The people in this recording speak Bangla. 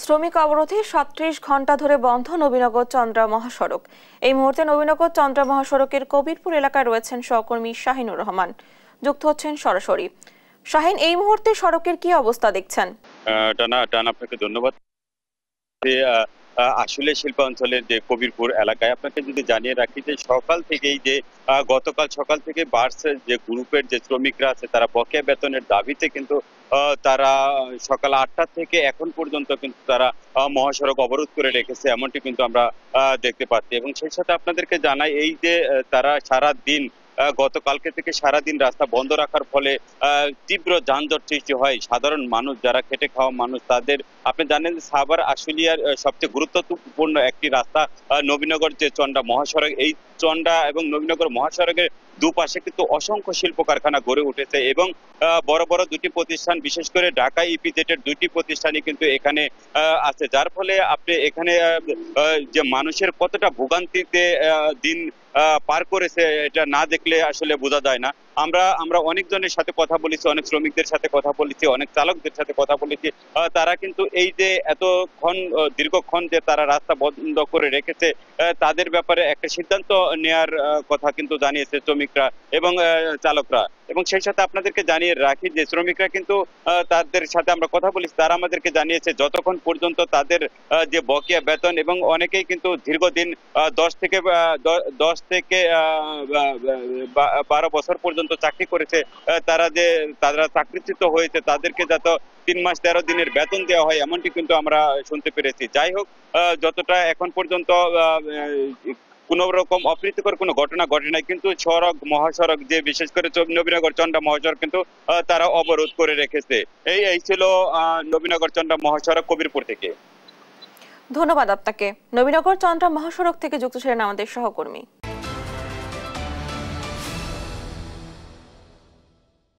শ্রমিক অবরোধে ৩৭ ঘন্টা ধরে বন্ধ নবীনগর চন্দ্রা মহাসড়ক। এই মুহূর্তে নবীনগর চন্দ্রা মহাসড়কের কবিরপুর এলাকায় রয়েছেন সহকর্মী শাহিনুর রহমান, যুক্ত হচ্ছেন সরাসরি। শাহিন, এই মুহূর্তে সড়কের কি অবস্থা দেখছেন? টানা আপনাকে ধন্যবাদ। আসলে শিল্পাঞ্চলের যে কবিরপুর এলাকায় আপনাকে যদি জানিয়ে রাখি যে সকাল থেকেই যে গতকাল সকাল থেকে বার্সের যে গ্রুপের যে শ্রমিকরা আছে তারা বকেয়া বেতনের দাবিতে কিন্তু তারা সকাল ৮টা থেকে এখন পর্যন্ত কিন্তু তারা মহাসড়ক অবরোধ করে রেখেছে, এমনটি কিন্তু আমরা দেখতে পাচ্ছি। এবং সেই সাথে আপনাদেরকে জানাই এই যে তারা সারা দিন গতকালকে থেকে সারাদিন রাস্তা বন্ধ রাখার ফলে তীব্র যানজট সৃষ্টি হয়। সাধারণ মানুষ যারা খেটে খাওয়া মানুষ তাদের, আপনি জানেন সাভার আশুলিয়ার সবচেয়ে গুরুত্বপূর্ণ একটি রাস্তা নবীনগর যে চন্ডা মহাসড়ক, এই চন্ডা এবং নবীনগর মহাসড়কের দুপাশে কিন্তু অসংখ্য শিল্প কারখানা গড়ে উঠেছে এবং বড় বড় দুটি প্রতিষ্ঠান, বিশেষ করে ঢাকা ইপিজেডের দুটি প্রতিষ্ঠানই কিন্তু এখানে আছে, যার ফলে আপনি এখানে যে মানুষের কতটা ভোগান্তিতে দিন পার করেছে এটা না দেখলে আসলে বোঝা যায় না। আমরা অনেকজনের সাথে কথা বলেছি, অনেক শ্রমিকদের সাথে কথা বলেছি, অনেক চালকদের সাথে কথা বলেছি। তারা কিন্তু এই যে এতক্ষণ দীর্ঘক্ষণ যে তারা রাস্তা বন্ধ করে রেখেছে তাদের ব্যাপারে একটা সিদ্ধান্ত নেয়ার কথা কিন্তু জানিয়েছে শ্রমিকরা এবং চালকরা। এবং সেই সাথে আপনাদেরকে জানিয়ে রাখি যে শ্রমিকরা কিন্তু তাদের সাথে আমরা কথা বলেছি, তারা আমাদেরকে জানিয়েছে যতক্ষণ পর্যন্ত তাদের যে বকেয়া বেতন, এবং অনেকেই কিন্তু দীর্ঘদিন 10 থেকে 12 বছর পর্যন্ত চাকরি করেছে, তারা চাকরিচ্যুত হয়েছে, তাদেরকে যাতে 3 মাস 13 দিনের বেতন দেওয়া হয় এমনটি কিন্তু আমরা শুনতে পেরেছি। যাই হোক, যতটা এখন পর্যন্ত কোন রকম অপ্রীতিকর কোনো ঘটনা ঘটে নাই, কিন্তু সড়ক মহাসড়ক যে বিশেষ করে নবীনগর চন্ডা মহাসড়ক কিন্তু তারা অবরোধ করে রেখেছে। এই ছিল নবীনগর চন্ডা মহাসড়ক কবিরপুর থেকে। ধন্যবাদ আপনাকে। নবীনগর চন্দ্রা মহাসড়ক থেকে যুক্ত ছিলেন আমাদের সহকর্মী।